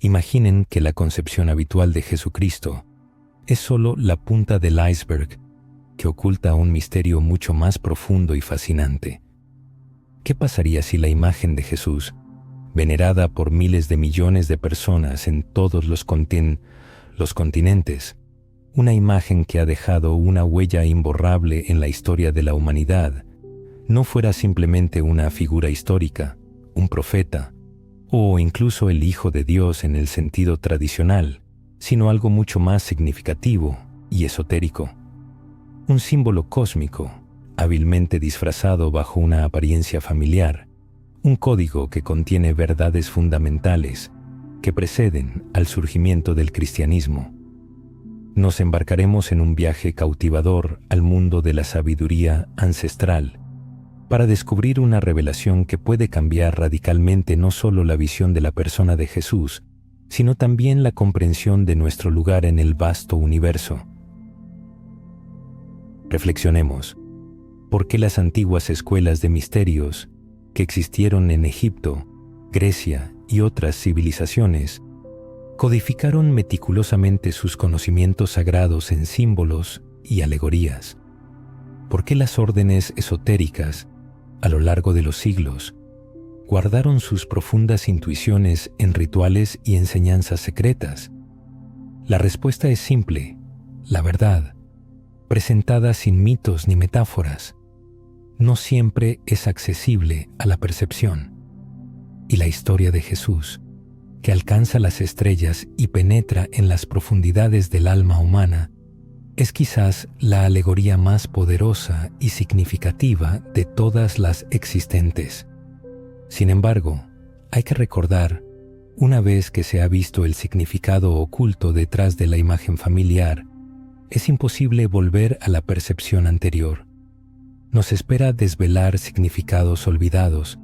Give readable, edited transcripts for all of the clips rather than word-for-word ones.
Imaginen que la concepción habitual de Jesucristo es solo la punta del iceberg que oculta un misterio mucho más profundo y fascinante. ¿Qué pasaría si la imagen de Jesús, venerada por miles de millones de personas en todos los continentes, una imagen que ha dejado una huella imborrable en la historia de la humanidad, no fuera simplemente una figura histórica, un profeta, o incluso el Hijo de Dios en el sentido tradicional, sino algo mucho más significativo y esotérico? Un símbolo cósmico, hábilmente disfrazado bajo una apariencia familiar, un código que contiene verdades fundamentales que preceden al surgimiento del cristianismo. Nos embarcaremos en un viaje cautivador al mundo de la sabiduría ancestral para descubrir una revelación que puede cambiar radicalmente no solo la visión de la persona de Jesús, sino también la comprensión de nuestro lugar en el vasto universo. Reflexionemos. ¿Por qué las antiguas escuelas de misterios que existieron en Egipto, Grecia y otras civilizaciones codificaron meticulosamente sus conocimientos sagrados en símbolos y alegorías? ¿Por qué las órdenes esotéricas, a lo largo de los siglos, guardaron sus profundas intuiciones en rituales y enseñanzas secretas? La respuesta es simple: la verdad, presentada sin mitos ni metáforas, no siempre es accesible a la percepción. Y la historia de Jesús, que alcanza las estrellas y penetra en las profundidades del alma humana, es quizás la alegoría más poderosa y significativa de todas las existentes. Sin embargo, hay que recordar, una vez que se ha visto el significado oculto detrás de la imagen familiar, es imposible volver a la percepción anterior. Nos espera desvelar significados olvidados,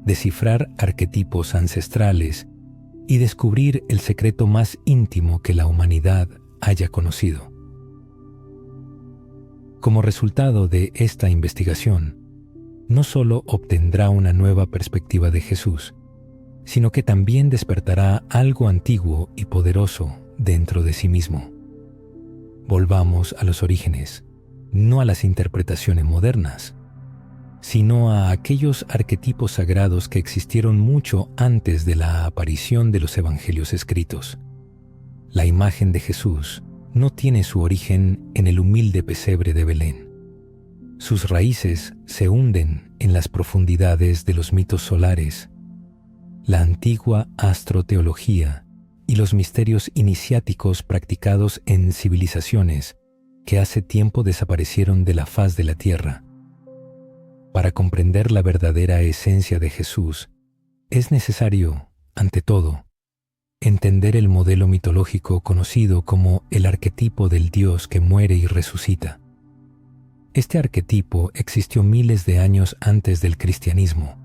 descifrar arquetipos ancestrales y descubrir el secreto más íntimo que la humanidad haya conocido. Como resultado de esta investigación, no solo obtendrá una nueva perspectiva de Jesús, sino que también despertará algo antiguo y poderoso dentro de sí mismo. Volvamos a los orígenes, no a las interpretaciones modernas, sino a aquellos arquetipos sagrados que existieron mucho antes de la aparición de los evangelios escritos. La imagen de Jesús no tiene su origen en el humilde pesebre de Belén. Sus raíces se hunden en las profundidades de los mitos solares, la antigua astroteología y los misterios iniciáticos practicados en civilizaciones que hace tiempo desaparecieron de la faz de la tierra. Para comprender la verdadera esencia de Jesús, es necesario, ante todo, entender el modelo mitológico conocido como el arquetipo del Dios que muere y resucita. Este arquetipo existió miles de años antes del cristianismo.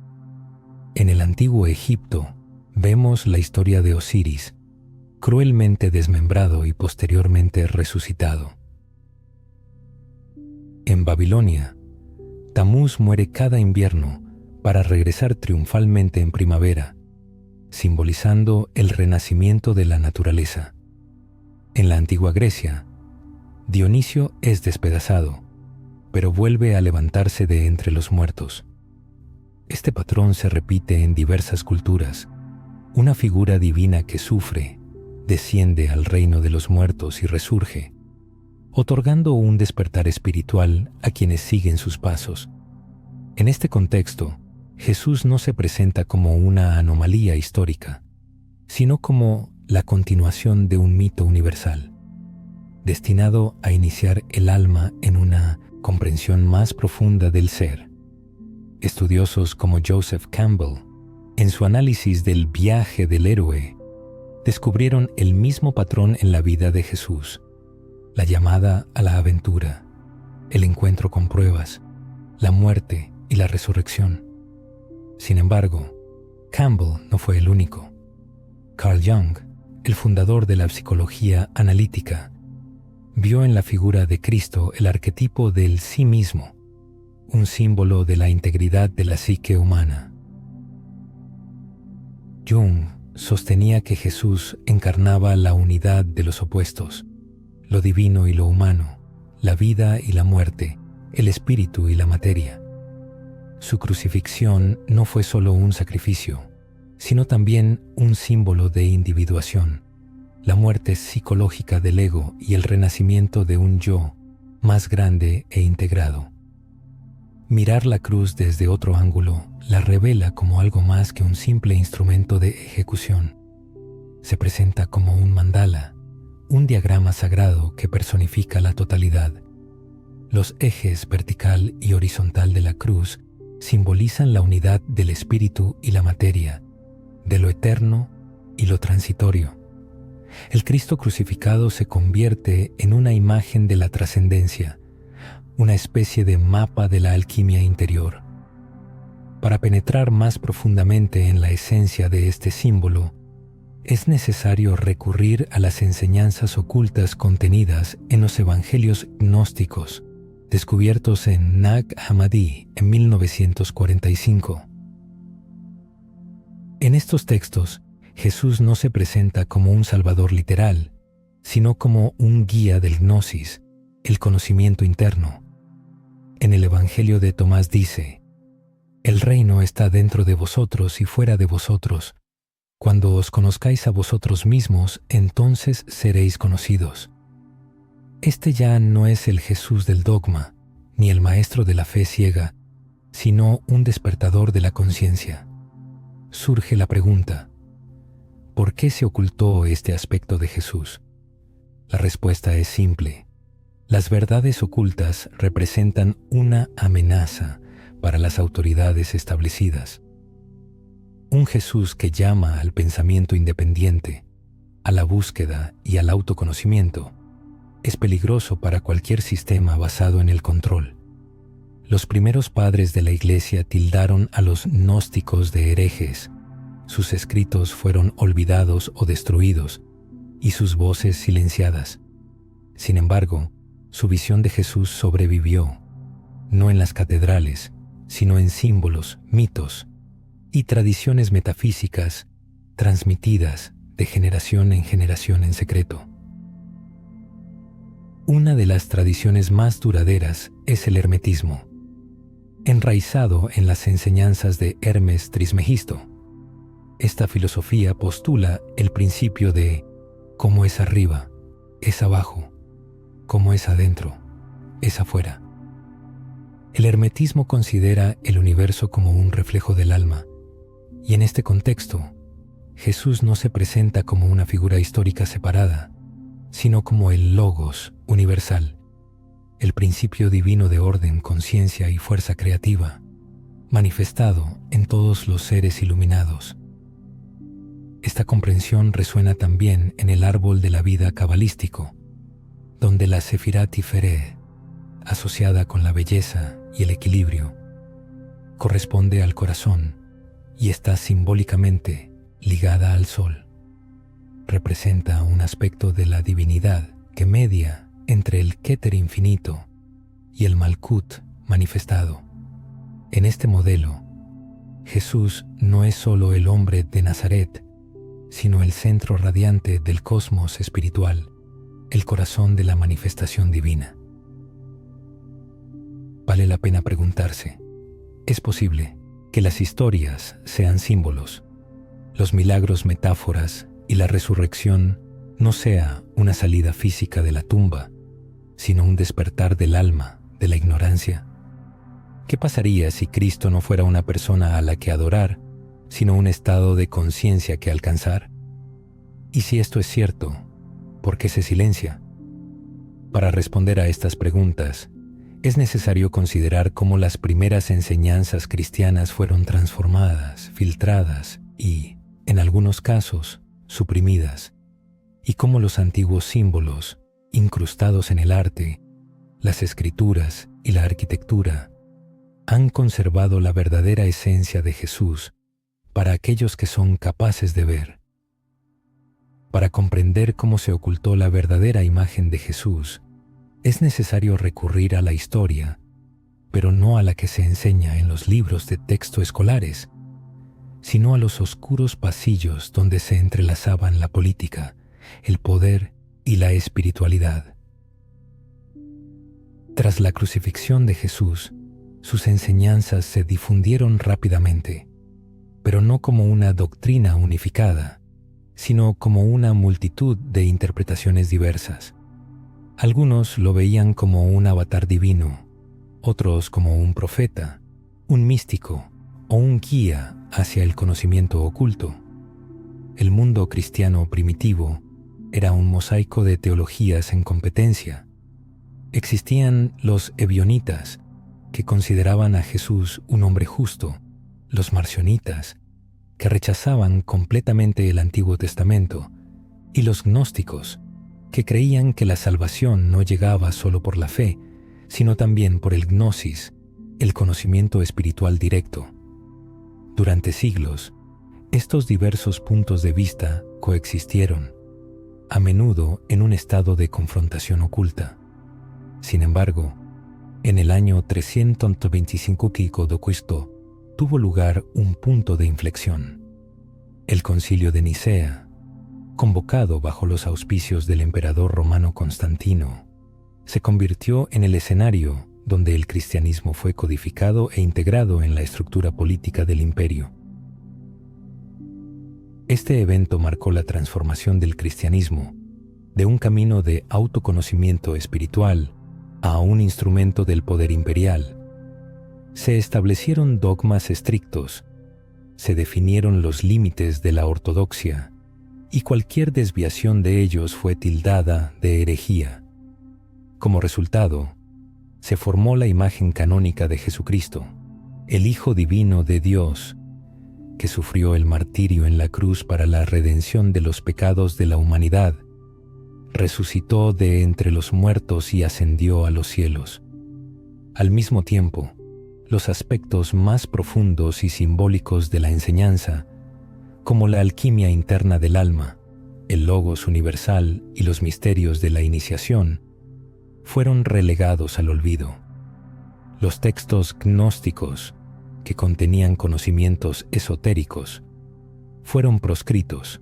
En el antiguo Egipto vemos la historia de Osiris, cruelmente desmembrado y posteriormente resucitado. En Babilonia, Tamuz muere cada invierno para regresar triunfalmente en primavera, simbolizando el renacimiento de la naturaleza. En la antigua Grecia, Dionisio es despedazado, pero vuelve a levantarse de entre los muertos. Este patrón se repite en diversas culturas. Una figura divina que sufre, desciende al reino de los muertos y resurge, otorgando un despertar espiritual a quienes siguen sus pasos. En este contexto, Jesús no se presenta como una anomalía histórica, sino como la continuación de un mito universal, destinado a iniciar el alma en una comprensión más profunda del ser. Estudiosos como Joseph Campbell, en su análisis del viaje del héroe, descubrieron el mismo patrón en la vida de Jesús: la llamada a la aventura, el encuentro con pruebas, la muerte y la resurrección. Sin embargo, Campbell no fue el único. Carl Jung, el fundador de la psicología analítica, vio en la figura de Cristo el arquetipo del sí mismo, un símbolo de la integridad de la psique humana. Jung sostenía que Jesús encarnaba la unidad de los opuestos, lo divino y lo humano, la vida y la muerte, el espíritu y la materia. Su crucifixión no fue solo un sacrificio, sino también un símbolo de individuación, la muerte psicológica del ego y el renacimiento de un yo más grande e integrado. Mirar la cruz desde otro ángulo la revela como algo más que un simple instrumento de ejecución. Se presenta como un mandala, un diagrama sagrado que personifica la totalidad. Los ejes vertical y horizontal de la cruz simbolizan la unidad del espíritu y la materia, de lo eterno y lo transitorio. El Cristo crucificado se convierte en una imagen de la trascendencia, una especie de mapa de la alquimia interior. Para penetrar más profundamente en la esencia de este símbolo, es necesario recurrir a las enseñanzas ocultas contenidas en los evangelios gnósticos, descubiertos en Nag Hammadi en 1945. En estos textos, Jesús no se presenta como un salvador literal, sino como un guía del gnosis, el conocimiento interno. En el Evangelio de Tomás dice: «El reino está dentro de vosotros y fuera de vosotros. Cuando os conozcáis a vosotros mismos, entonces seréis conocidos». Este ya no es el Jesús del dogma, ni el maestro de la fe ciega, sino un despertador de la conciencia. Surge la pregunta: ¿por qué se ocultó este aspecto de Jesús? La respuesta es simple. Las verdades ocultas representan una amenaza para las autoridades establecidas. Un Jesús que llama al pensamiento independiente, a la búsqueda y al autoconocimiento, es peligroso para cualquier sistema basado en el control. Los primeros padres de la Iglesia tildaron a los gnósticos de herejes. Sus escritos fueron olvidados o destruidos y sus voces silenciadas. Sin embargo, su visión de Jesús sobrevivió, no en las catedrales, sino en símbolos, mitos y tradiciones metafísicas transmitidas de generación en generación en secreto. Una de las tradiciones más duraderas es el hermetismo, enraizado en las enseñanzas de Hermes Trismegisto. Esta filosofía postula el principio de como es arriba, es abajo, como es adentro, es afuera. El hermetismo considera el universo como un reflejo del alma, y en este contexto, Jesús no se presenta como una figura histórica separada, sino como el Logos universal, el principio divino de orden, conciencia y fuerza creativa, manifestado en todos los seres iluminados. Esta comprensión resuena también en el árbol de la vida cabalístico, donde la Sefirá Tiferet, asociada con la belleza y el equilibrio, corresponde al corazón y está simbólicamente ligada al sol. Representa un aspecto de la divinidad que media entre el Keter infinito y el Malkut manifestado. En este modelo, Jesús no es solo el hombre de Nazaret, sino el centro radiante del cosmos espiritual, el corazón de la manifestación divina. Vale la pena preguntarse, ¿es posible que las historias sean símbolos, los milagros metáforas y la resurrección no sea una salida física de la tumba, sino un despertar del alma, de la ignorancia? ¿Qué pasaría si Cristo no fuera una persona a la que adorar, sino un estado de conciencia que alcanzar? Y si esto es cierto, ¿por qué se silencia? Para responder a estas preguntas, es necesario considerar cómo las primeras enseñanzas cristianas fueron transformadas, filtradas y, en algunos casos, suprimidas, y cómo los antiguos símbolos, incrustados en el arte, las escrituras y la arquitectura, han conservado la verdadera esencia de Jesús para aquellos que son capaces de ver. Para comprender cómo se ocultó la verdadera imagen de Jesús, es necesario recurrir a la historia, pero no a la que se enseña en los libros de texto escolares, sino a los oscuros pasillos donde se entrelazaban la política, el poder y la espiritualidad. Tras la crucifixión de Jesús, sus enseñanzas se difundieron rápidamente, pero no como una doctrina unificada, sino como una multitud de interpretaciones diversas. Algunos lo veían como un avatar divino, otros como un profeta, un místico o un guía hacia el conocimiento oculto. El mundo cristiano primitivo era un mosaico de teologías en competencia. Existían los ebionitas, que consideraban a Jesús un hombre justo, los marcionitas, que rechazaban completamente el Antiguo Testamento, y los gnósticos, que creían que la salvación no llegaba solo por la fe, sino también por el gnosis, el conocimiento espiritual directo. Durante siglos, estos diversos puntos de vista coexistieron, a menudo en un estado de confrontación oculta. Sin embargo, en el año 325 d.C. tuvo lugar un punto de inflexión. El Concilio de Nicea, convocado bajo los auspicios del emperador romano Constantino, se convirtió en el escenario donde el cristianismo fue codificado e integrado en la estructura política del imperio. Este evento marcó la transformación del cristianismo de un camino de autoconocimiento espiritual a un instrumento del poder imperial. Se establecieron dogmas estrictos, se definieron los límites de la ortodoxia, y cualquier desviación de ellos fue tildada de herejía. Como resultado, se formó la imagen canónica de Jesucristo, el Hijo Divino de Dios, que sufrió el martirio en la cruz para la redención de los pecados de la humanidad, resucitó de entre los muertos y ascendió a los cielos. Al mismo tiempo, los aspectos más profundos y simbólicos de la enseñanza, como la alquimia interna del alma, el logos universal y los misterios de la iniciación, fueron relegados al olvido. Los textos gnósticos, que contenían conocimientos esotéricos, fueron proscritos,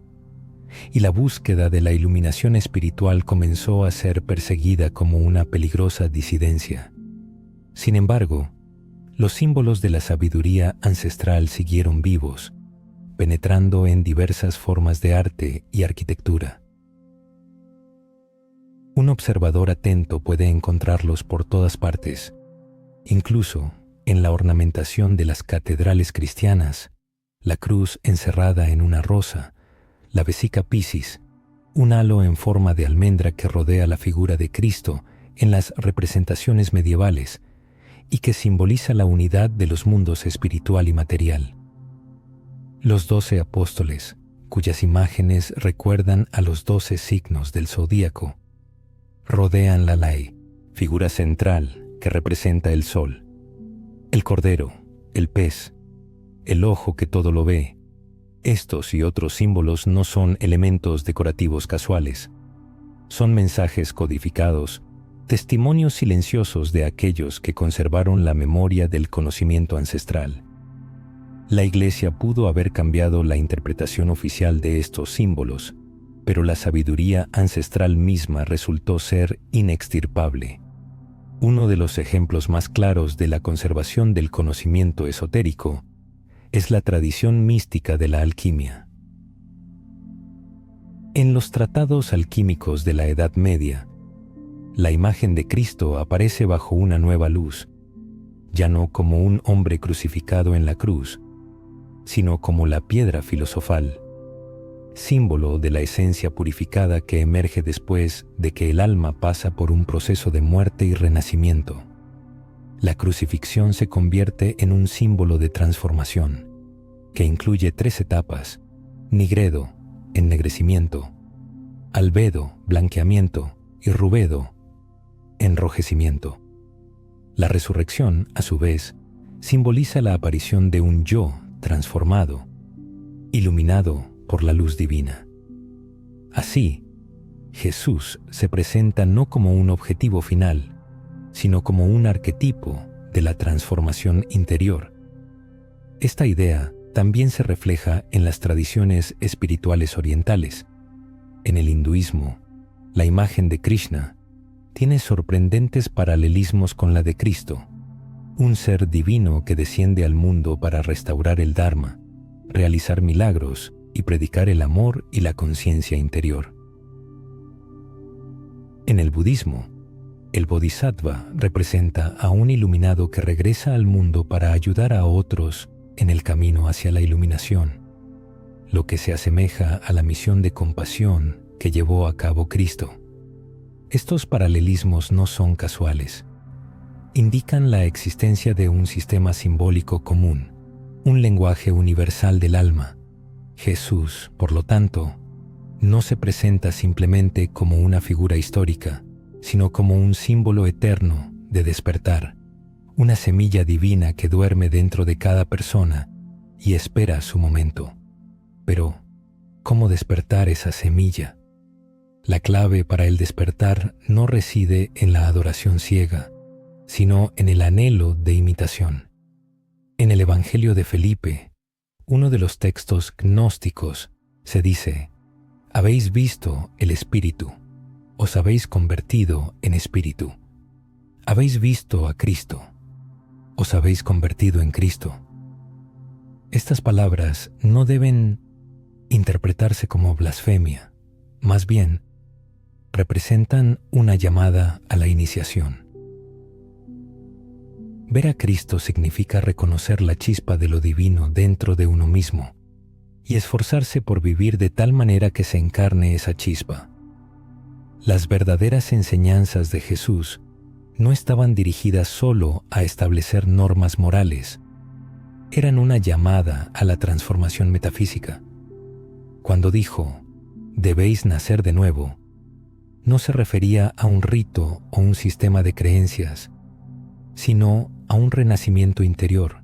y la búsqueda de la iluminación espiritual comenzó a ser perseguida como una peligrosa disidencia. Sin embargo, los símbolos de la sabiduría ancestral siguieron vivos, penetrando en diversas formas de arte y arquitectura. Un observador atento puede encontrarlos por todas partes, incluso en la ornamentación de las catedrales cristianas, la cruz encerrada en una rosa, la vesica Piscis, un halo en forma de almendra que rodea la figura de Cristo en las representaciones medievales y que simboliza la unidad de los mundos espiritual y material. Los 12 apóstoles, cuyas imágenes recuerdan a los 12 signos del zodíaco, rodean la ley, figura central que representa el sol, el cordero, el pez, el ojo que todo lo ve. Estos y otros símbolos no son elementos decorativos casuales. Son mensajes codificados, testimonios silenciosos de aquellos que conservaron la memoria del conocimiento ancestral. La Iglesia pudo haber cambiado la interpretación oficial de estos símbolos, pero la sabiduría ancestral misma resultó ser inextirpable. Uno de los ejemplos más claros de la conservación del conocimiento esotérico es la tradición mística de la alquimia. En los tratados alquímicos de la Edad Media, la imagen de Cristo aparece bajo una nueva luz, ya no como un hombre crucificado en la cruz, sino como la piedra filosofal, símbolo de la esencia purificada que emerge después de que el alma pasa por un proceso de muerte y renacimiento. La crucifixión se convierte en un símbolo de transformación, que incluye 3 etapas: nigredo, ennegrecimiento; albedo, blanqueamiento; y rubedo, enrojecimiento. La resurrección, a su vez, simboliza la aparición de un yo transformado, iluminado por la luz divina. Así, Jesús se presenta no como un objetivo final, sino como un arquetipo de la transformación interior. Esta idea también se refleja en las tradiciones espirituales orientales. En el hinduismo, la imagen de Krishna tiene sorprendentes paralelismos con la de Cristo, un ser divino que desciende al mundo para restaurar el Dharma, realizar milagros y predicar el amor y la conciencia interior. En el budismo, el Bodhisattva representa a un iluminado que regresa al mundo para ayudar a otros en el camino hacia la iluminación, lo que se asemeja a la misión de compasión que llevó a cabo Cristo. Estos paralelismos no son casuales. Indican la existencia de un sistema simbólico común, un lenguaje universal del alma. Jesús, por lo tanto, no se presenta simplemente como una figura histórica, sino como un símbolo eterno de despertar, una semilla divina que duerme dentro de cada persona y espera su momento. Pero, ¿cómo despertar esa semilla? La clave para el despertar no reside en la adoración ciega, sino en el anhelo de imitación. En el Evangelio de Felipe, uno de los textos gnósticos, se dice: «Habéis visto el Espíritu, os habéis convertido en Espíritu. Habéis visto a Cristo, os habéis convertido en Cristo». Estas palabras no deben interpretarse como blasfemia, más bien, representan una llamada a la iniciación. Ver a Cristo significa reconocer la chispa de lo divino dentro de uno mismo y esforzarse por vivir de tal manera que se encarne esa chispa. Las verdaderas enseñanzas de Jesús no estaban dirigidas solo a establecer normas morales, eran una llamada a la transformación metafísica. Cuando dijo, «Debéis nacer de nuevo», no se refería a un rito o un sistema de creencias, sino a un renacimiento interior,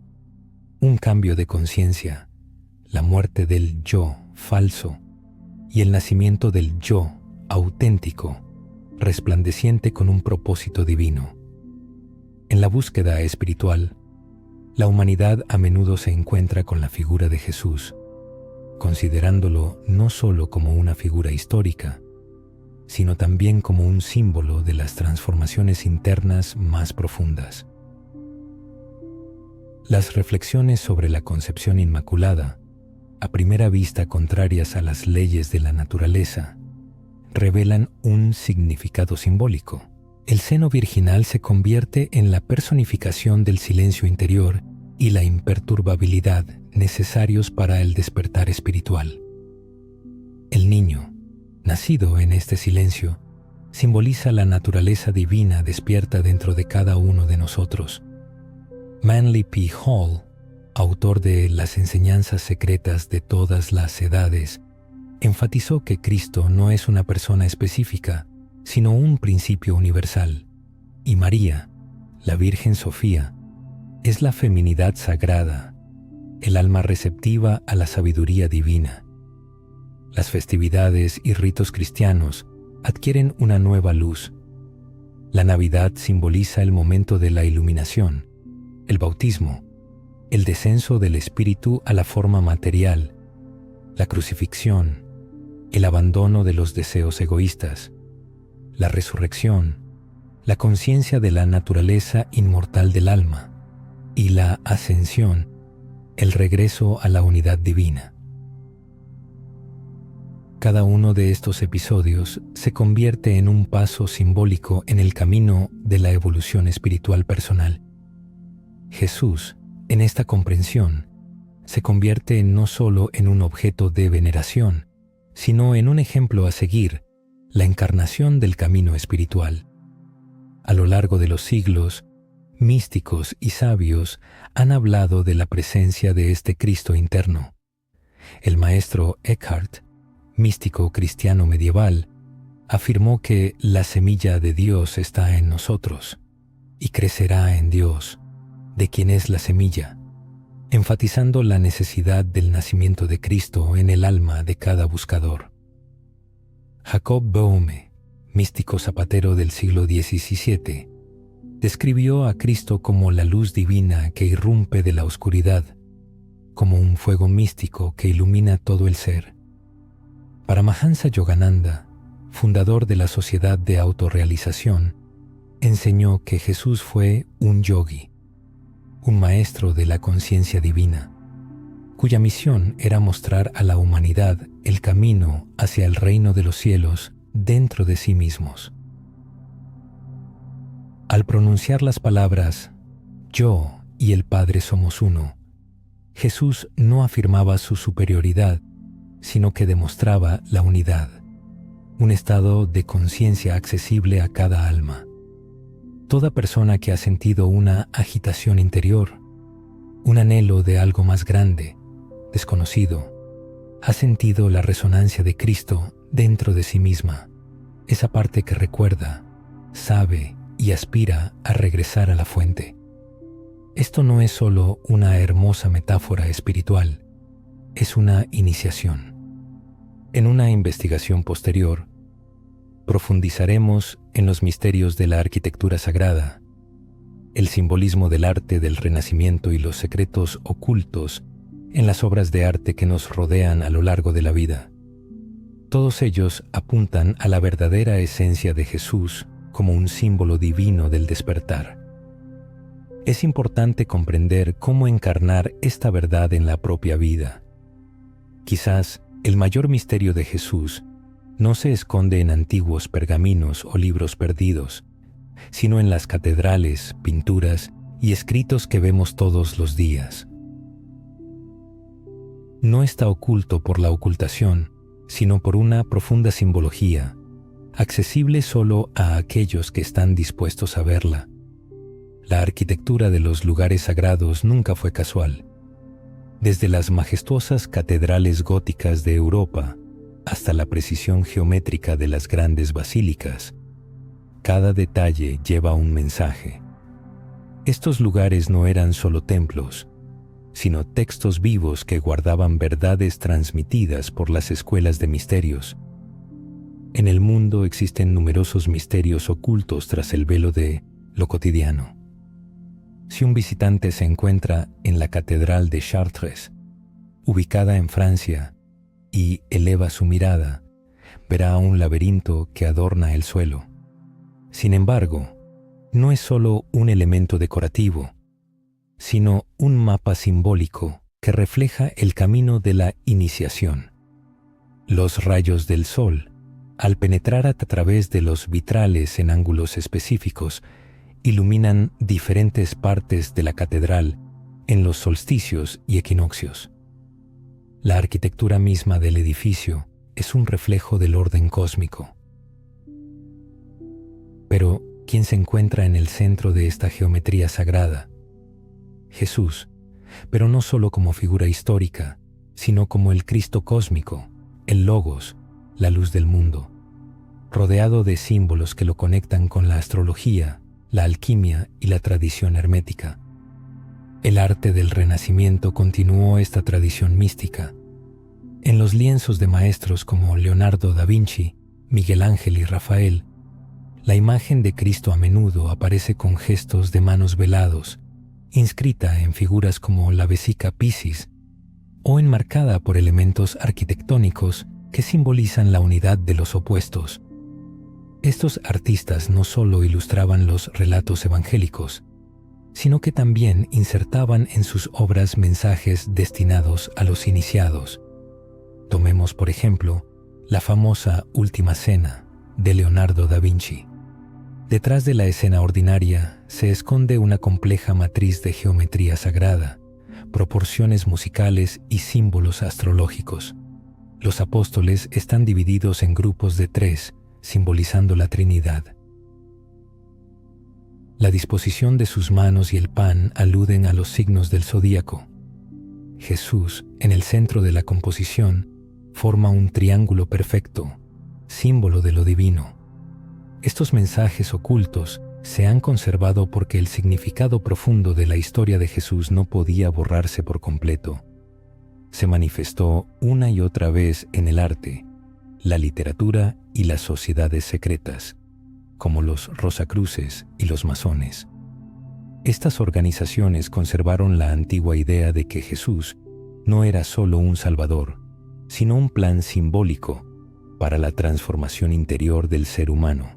un cambio de conciencia, la muerte del yo falso y el nacimiento del yo auténtico, resplandeciente con un propósito divino. En la búsqueda espiritual, la humanidad a menudo se encuentra con la figura de Jesús, considerándolo no solo como una figura histórica, sino también como un símbolo de las transformaciones internas más profundas. Las reflexiones sobre la concepción inmaculada, a primera vista contrarias a las leyes de la naturaleza, revelan un significado simbólico. El seno virginal se convierte en la personificación del silencio interior y la imperturbabilidad necesarios para el despertar espiritual. El niño, nacido en este silencio, simboliza la naturaleza divina despierta dentro de cada uno de nosotros. Manly P. Hall, autor de Las enseñanzas secretas de todas las edades, enfatizó que Cristo no es una persona específica, sino un principio universal, y María, la Virgen Sofía, es la feminidad sagrada, el alma receptiva a la sabiduría divina. Las festividades y ritos cristianos adquieren una nueva luz. La Navidad simboliza el momento de la iluminación, el bautismo, el descenso del espíritu a la forma material, la crucifixión, el abandono de los deseos egoístas, la resurrección, la conciencia de la naturaleza inmortal del alma y la ascensión, el regreso a la unidad divina. Cada uno de estos episodios se convierte en un paso simbólico en el camino de la evolución espiritual personal. Jesús, en esta comprensión, se convierte no solo en un objeto de veneración, sino en un ejemplo a seguir, la encarnación del camino espiritual. A lo largo de los siglos, místicos y sabios han hablado de la presencia de este Cristo interno. El maestro Eckhart, místico cristiano medieval, afirmó que la semilla de Dios está en nosotros y crecerá en Dios, de quien es la semilla, enfatizando la necesidad del nacimiento de Cristo en el alma de cada buscador. Jacob Boehme, místico zapatero del siglo XVII, describió a Cristo como la luz divina que irrumpe de la oscuridad, como un fuego místico que ilumina todo el ser. Paramahansa Yogananda, fundador de la Sociedad de Autorrealización, enseñó que Jesús fue un yogi, un maestro de la conciencia divina, cuya misión era mostrar a la humanidad el camino hacia el reino de los cielos dentro de sí mismos. Al pronunciar las palabras «Yo y el Padre somos uno», Jesús no afirmaba su superioridad, sino que demostraba la unidad, un estado de conciencia accesible a cada alma. Toda persona que ha sentido una agitación interior, un anhelo de algo más grande, desconocido, ha sentido la resonancia de Cristo dentro de sí misma, esa parte que recuerda, sabe y aspira a regresar a la fuente. Esto no es solo una hermosa metáfora espiritual, es una iniciación. En una investigación posterior, profundizaremos en los misterios de la arquitectura sagrada, el simbolismo del arte del Renacimiento y los secretos ocultos en las obras de arte que nos rodean a lo largo de la vida. Todos ellos apuntan a la verdadera esencia de Jesús como un símbolo divino del despertar. Es importante comprender cómo encarnar esta verdad en la propia vida. Quizás el mayor misterio de Jesús no se esconde en antiguos pergaminos o libros perdidos, sino en las catedrales, pinturas y escritos que vemos todos los días. No está oculto por la ocultación, sino por una profunda simbología, accesible solo a aquellos que están dispuestos a verla. La arquitectura de los lugares sagrados nunca fue casual. Desde las majestuosas catedrales góticas de Europa hasta la precisión geométrica de las grandes basílicas, cada detalle lleva un mensaje. Estos lugares no eran solo templos, sino textos vivos que guardaban verdades transmitidas por las escuelas de misterios. En el mundo existen numerosos misterios ocultos tras el velo de lo cotidiano. Si un visitante se encuentra en la Catedral de Chartres, ubicada en Francia, y eleva su mirada, verá un laberinto que adorna el suelo. Sin embargo, no es solo un elemento decorativo, sino un mapa simbólico que refleja el camino de la iniciación. Los rayos del sol, al penetrar a través de los vitrales en ángulos específicos, iluminan diferentes partes de la catedral en los solsticios y equinoccios. La arquitectura misma del edificio es un reflejo del orden cósmico. Pero, ¿quién se encuentra en el centro de esta geometría sagrada? Jesús, pero no solo como figura histórica, sino como el Cristo cósmico, el Logos, la luz del mundo, rodeado de símbolos que lo conectan con la astrología, la alquimia y la tradición hermética. El arte del Renacimiento continuó esta tradición mística. En los lienzos de maestros como Leonardo da Vinci, Miguel Ángel y Rafael, la imagen de Cristo a menudo aparece con gestos de manos velados, inscrita en figuras como la vesica Piscis, o enmarcada por elementos arquitectónicos que simbolizan la unidad de los opuestos. Estos artistas no solo ilustraban los relatos evangélicos, sino que también insertaban en sus obras mensajes destinados a los iniciados. Tomemos, por ejemplo, la famosa Última Cena de Leonardo da Vinci. Detrás de la escena ordinaria se esconde una compleja matriz de geometría sagrada, proporciones musicales y símbolos astrológicos. Los apóstoles están divididos en grupos de 3, simbolizando la Trinidad. La disposición de sus manos y el pan aluden a los signos del zodíaco. Jesús, en el centro de la composición, forma un triángulo perfecto, símbolo de lo divino. Estos mensajes ocultos se han conservado porque el significado profundo de la historia de Jesús no podía borrarse por completo. Se manifestó una y otra vez en el arte, la literatura y las sociedades secretas, como los Rosacruces y los masones. Estas organizaciones conservaron la antigua idea de que Jesús no era solo un Salvador, sino un plan simbólico para la transformación interior del ser humano.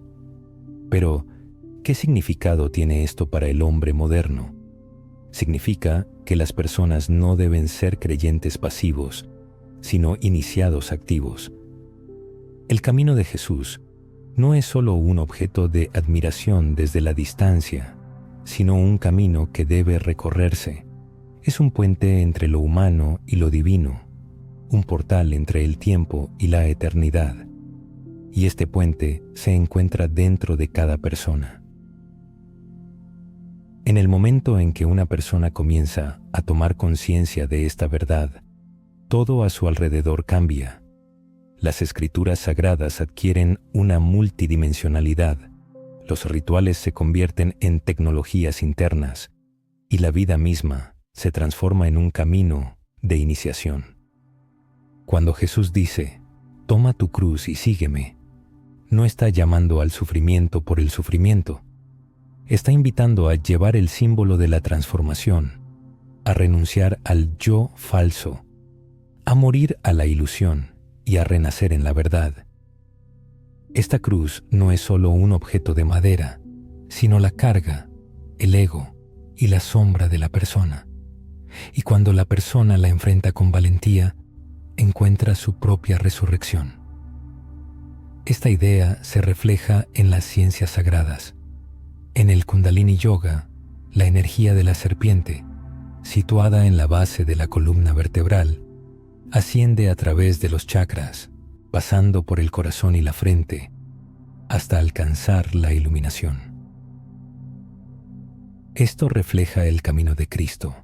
Pero, ¿qué significado tiene esto para el hombre moderno? Significa que las personas no deben ser creyentes pasivos, sino iniciados activos. El camino de Jesús no es solo un objeto de admiración desde la distancia, sino un camino que debe recorrerse. Es un puente entre lo humano y lo divino, un portal entre el tiempo y la eternidad. Y este puente se encuentra dentro de cada persona. En el momento en que una persona comienza a tomar conciencia de esta verdad, todo a su alrededor cambia. Las escrituras sagradas adquieren una multidimensionalidad, los rituales se convierten en tecnologías internas y la vida misma se transforma en un camino de iniciación. Cuando Jesús dice, «Toma tu cruz y sígueme», no está llamando al sufrimiento por el sufrimiento. Está invitando a llevar el símbolo de la transformación, a renunciar al yo falso, a morir a la ilusión y a renacer en la verdad. Esta cruz no es solo un objeto de madera, sino la carga, el ego y la sombra de la persona. Y cuando la persona la enfrenta con valentía, encuentra su propia resurrección. Esta idea se refleja en las ciencias sagradas. En el Kundalini Yoga, la energía de la serpiente, situada en la base de la columna vertebral, asciende a través de los chakras, pasando por el corazón y la frente, hasta alcanzar la iluminación. Esto refleja el camino de Cristo,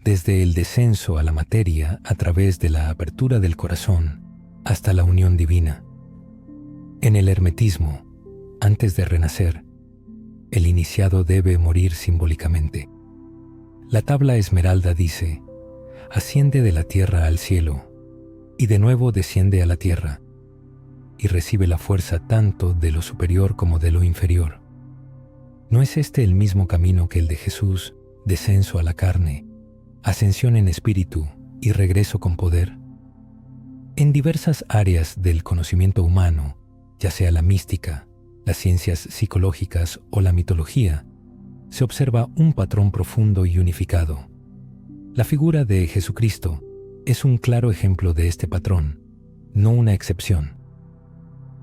desde el descenso a la materia a través de la apertura del corazón hasta la unión divina. En el hermetismo, antes de renacer, el iniciado debe morir simbólicamente. La tabla esmeralda dice, asciende de la tierra al cielo, y de nuevo desciende a la tierra, y recibe la fuerza tanto de lo superior como de lo inferior. ¿No es este el mismo camino que el de Jesús, descenso a la carne, ascensión en espíritu y regreso con poder? En diversas áreas del conocimiento humano, ya sea la mística, las ciencias psicológicas o la mitología, se observa un patrón profundo y unificado. La figura de Jesucristo es un claro ejemplo de este patrón, no una excepción.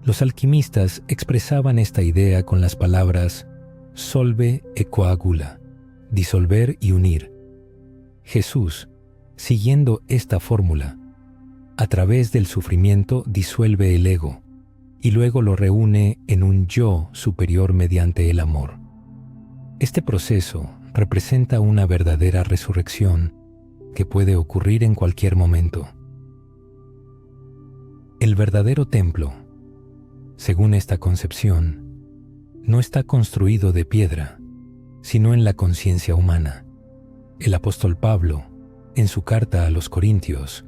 Los alquimistas expresaban esta idea con las palabras solve e coagula, disolver y unir. Jesús, siguiendo esta fórmula, a través del sufrimiento disuelve el ego y luego lo reúne en un yo superior mediante el amor. Este proceso representa una verdadera resurrección que puede ocurrir en cualquier momento. El verdadero templo, según esta concepción, no está construido de piedra, sino en la conciencia humana. El apóstol Pablo, en su carta a los Corintios,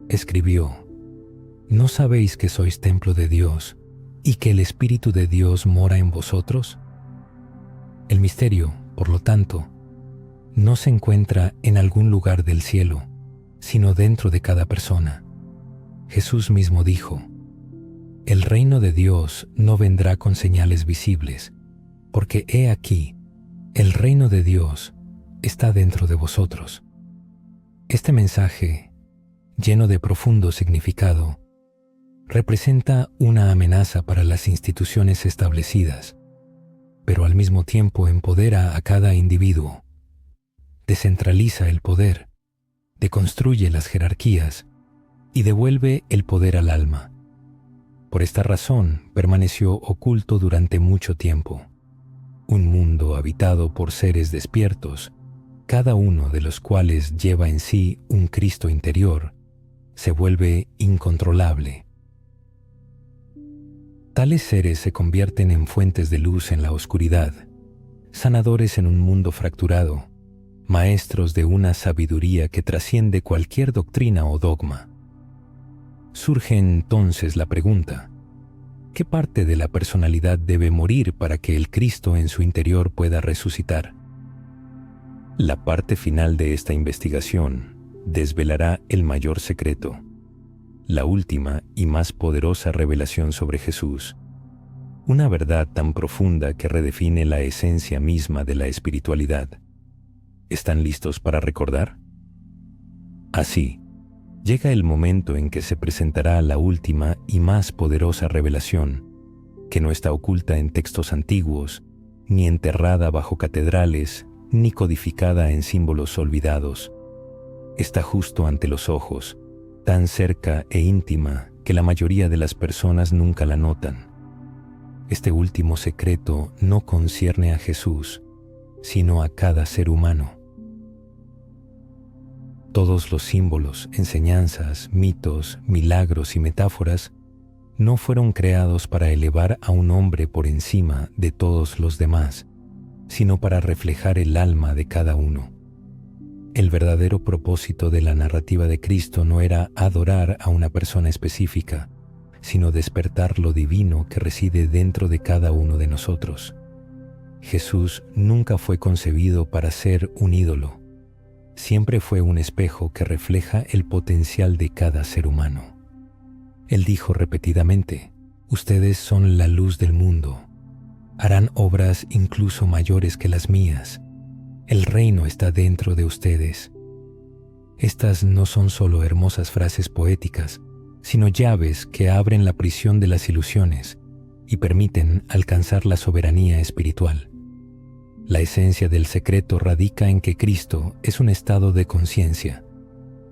escribió, ¿no sabéis que sois templo de Dios y que el Espíritu de Dios mora en vosotros? El misterio, por lo tanto, no se encuentra en algún lugar del cielo, sino dentro de cada persona. Jesús mismo dijo, el reino de Dios no vendrá con señales visibles, porque he aquí, el reino de Dios está dentro de vosotros. Este mensaje, lleno de profundo significado, representa una amenaza para las instituciones establecidas, pero al mismo tiempo empodera a cada individuo, descentraliza el poder, deconstruye las jerarquías y devuelve el poder al alma. Por esta razón permaneció oculto durante mucho tiempo. Un mundo habitado por seres despiertos, cada uno de los cuales lleva en sí un Cristo interior, se vuelve incontrolable. Tales seres se convierten en fuentes de luz en la oscuridad, sanadores en un mundo fracturado, maestros de una sabiduría que trasciende cualquier doctrina o dogma. Surge entonces la pregunta, ¿qué parte de la personalidad debe morir para que el Cristo en su interior pueda resucitar? La parte final de esta investigación desvelará el mayor secreto, la última y más poderosa revelación sobre Jesús, una verdad tan profunda que redefine la esencia misma de la espiritualidad. ¿Están listos para recordar? Así, llega el momento en que se presentará la última y más poderosa revelación, que no está oculta en textos antiguos, ni enterrada bajo catedrales, ni codificada en símbolos olvidados. Está justo ante los ojos, tan cerca e íntima que la mayoría de las personas nunca la notan. Este último secreto no concierne a Jesús, sino a cada ser humano. Todos los símbolos, enseñanzas, mitos, milagros y metáforas no fueron creados para elevar a un hombre por encima de todos los demás, sino para reflejar el alma de cada uno. El verdadero propósito de la narrativa de Cristo no era adorar a una persona específica, sino despertar lo divino que reside dentro de cada uno de nosotros. Jesús nunca fue concebido para ser un ídolo. Siempre fue un espejo que refleja el potencial de cada ser humano. Él dijo repetidamente: «Ustedes son la luz del mundo. Harán obras incluso mayores que las mías. El reino está dentro de ustedes». Estas no son solo hermosas frases poéticas, sino llaves que abren la prisión de las ilusiones y permiten alcanzar la soberanía espiritual. La esencia del secreto radica en que Cristo es un estado de conciencia,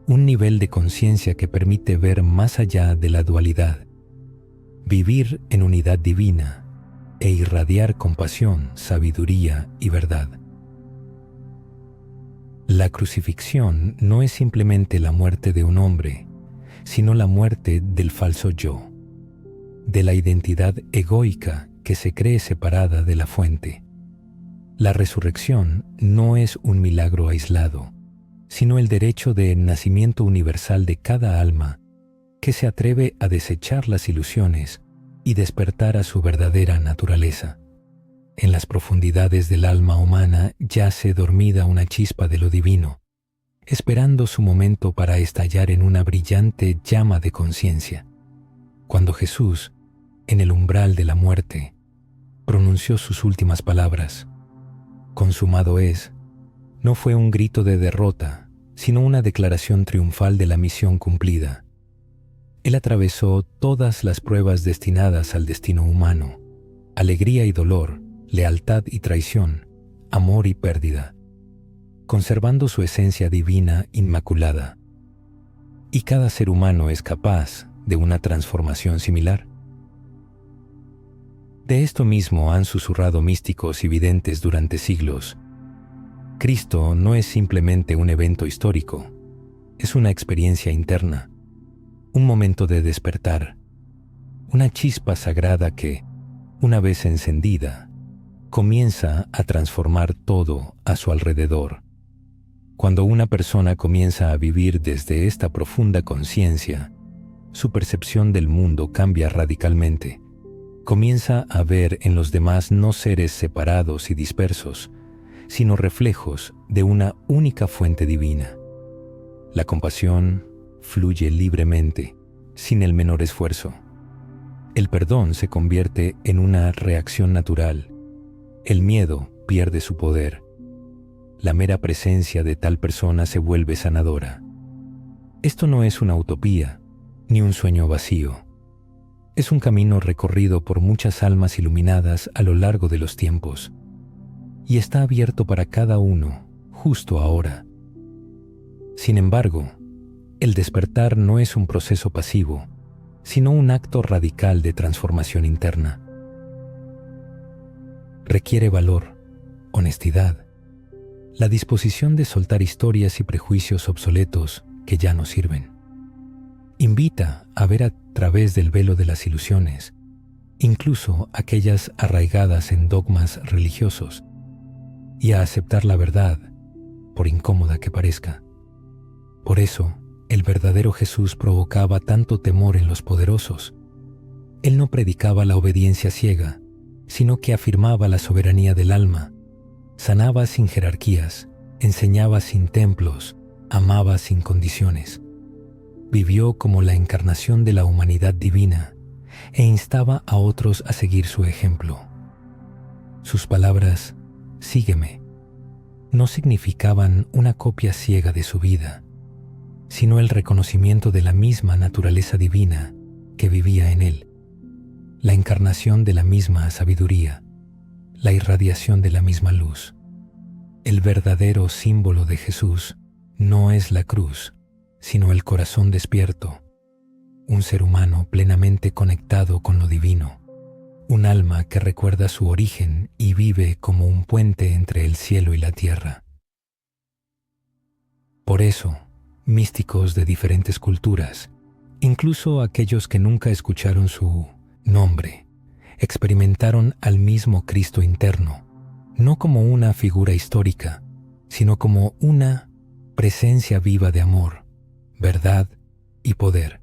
un nivel de conciencia que permite ver más allá de la dualidad, vivir en unidad divina e irradiar compasión, sabiduría y verdad. La crucifixión no es simplemente la muerte de un hombre, sino la muerte del falso yo, de la identidad egoica que se cree separada de la fuente. La resurrección no es un milagro aislado, sino el derecho de nacimiento universal de cada alma que se atreve a desechar las ilusiones y despertar a su verdadera naturaleza. En las profundidades del alma humana yace dormida una chispa de lo divino, esperando su momento para estallar en una brillante llama de conciencia. Cuando Jesús, en el umbral de la muerte, pronunció sus últimas palabras: «Consumado es», no fue un grito de derrota, sino una declaración triunfal de la misión cumplida. Él atravesó todas las pruebas destinadas al destino humano: alegría y dolor, lealtad y traición, amor y pérdida, conservando su esencia divina inmaculada. ¿Y cada ser humano es capaz de una transformación similar? De esto mismo han susurrado místicos y videntes durante siglos. Cristo no es simplemente un evento histórico, es una experiencia interna, un momento de despertar, una chispa sagrada que, una vez encendida, comienza a transformar todo a su alrededor. Cuando una persona comienza a vivir desde esta profunda conciencia, su percepción del mundo cambia radicalmente. Comienza a ver en los demás no seres separados y dispersos, sino reflejos de una única fuente divina. La compasión fluye libremente, sin el menor esfuerzo. El perdón se convierte en una reacción natural. El miedo pierde su poder. La mera presencia de tal persona se vuelve sanadora. Esto no es una utopía, ni un sueño vacío. Es un camino recorrido por muchas almas iluminadas a lo largo de los tiempos, y está abierto para cada uno, justo ahora. Sin embargo, el despertar no es un proceso pasivo, sino un acto radical de transformación interna. Requiere valor, honestidad, la disposición de soltar historias y prejuicios obsoletos que ya no sirven. Invita a ver a través del velo de las ilusiones, incluso aquellas arraigadas en dogmas religiosos, y a aceptar la verdad, por incómoda que parezca. Por eso, el verdadero Jesús provocaba tanto temor en los poderosos. Él no predicaba la obediencia ciega, sino que afirmaba la soberanía del alma, sanaba sin jerarquías, enseñaba sin templos, amaba sin condiciones. Vivió como la encarnación de la humanidad divina e instaba a otros a seguir su ejemplo. Sus palabras, "Sígueme", no significaban una copia ciega de su vida, sino el reconocimiento de la misma naturaleza divina que vivía en él, la encarnación de la misma sabiduría, la irradiación de la misma luz. El verdadero símbolo de Jesús no es la cruz, sino el corazón despierto, un ser humano plenamente conectado con lo divino, un alma que recuerda su origen y vive como un puente entre el cielo y la tierra. Por eso, místicos de diferentes culturas, incluso aquellos que nunca escucharon su nombre, experimentaron al mismo Cristo interno, no como una figura histórica, sino como una presencia viva de amor, verdad y poder.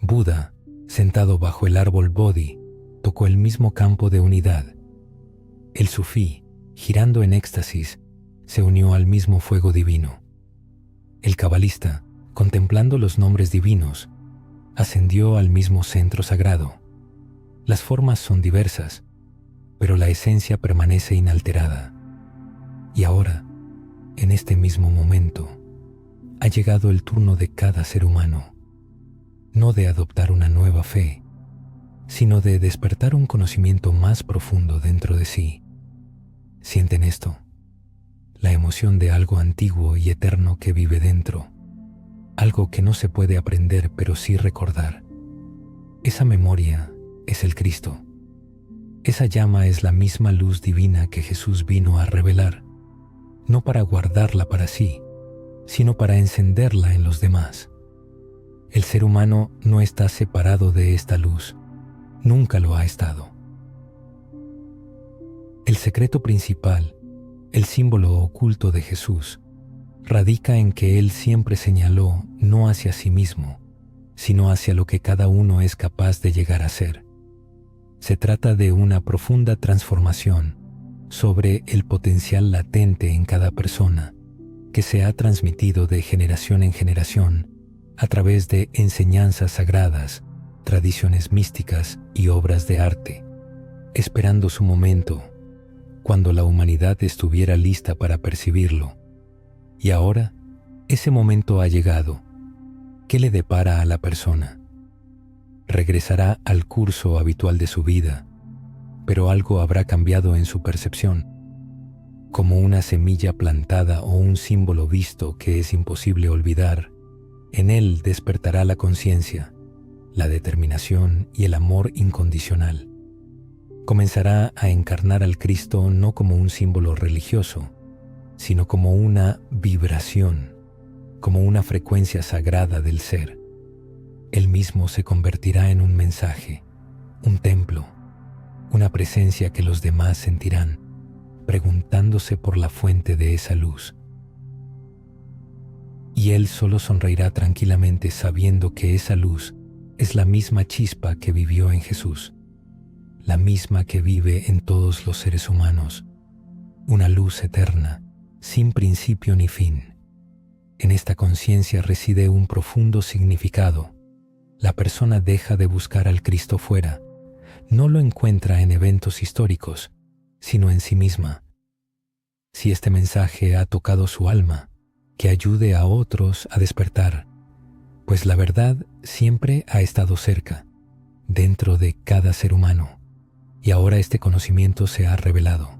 Buda, sentado bajo el árbol Bodhi, tocó el mismo campo de unidad. El sufí, girando en éxtasis, se unió al mismo fuego divino. El cabalista, contemplando los nombres divinos, ascendió al mismo centro sagrado. Las formas son diversas, pero la esencia permanece inalterada. Y ahora, en este mismo momento, ha llegado el turno de cada ser humano, no de adoptar una nueva fe, sino de despertar un conocimiento más profundo dentro de sí. ¿Sienten esto? La emoción de algo antiguo y eterno que vive dentro, algo que no se puede aprender pero sí recordar. Esa memoria es el Cristo. Esa llama es la misma luz divina que Jesús vino a revelar, no para guardarla para sí, sino para encenderla en los demás. El ser humano no está separado de esta luz, nunca lo ha estado. El secreto principal, el símbolo oculto de Jesús, radica en que Él siempre señaló no hacia sí mismo, sino hacia lo que cada uno es capaz de llegar a ser. Se trata de una profunda transformación sobre el potencial latente en cada persona, que se ha transmitido de generación en generación a través de enseñanzas sagradas, tradiciones místicas y obras de arte, esperando su momento, cuando la humanidad estuviera lista para percibirlo. Y ahora, ese momento ha llegado. ¿Qué le depara a la persona? Regresará al curso habitual de su vida, pero algo habrá cambiado en su percepción, como una semilla plantada o un símbolo visto que es imposible olvidar. En él despertará la conciencia, la determinación y el amor incondicional. Comenzará a encarnar al Cristo no como un símbolo religioso, sino como una vibración, como una frecuencia sagrada del ser. Él mismo se convertirá en un mensaje, un templo, una presencia que los demás sentirán, preguntándose por la fuente de esa luz. Y Él solo sonreirá tranquilamente sabiendo que esa luz es la misma chispa que vivió en Jesús, la misma que vive en todos los seres humanos, una luz eterna, sin principio ni fin. En esta conciencia reside un profundo significado. La persona deja de buscar al Cristo fuera, no lo encuentra en eventos históricos, sino en sí misma. Si este mensaje ha tocado su alma, que ayude a otros a despertar, pues la verdad siempre ha estado cerca, dentro de cada ser humano, y ahora este conocimiento se ha revelado.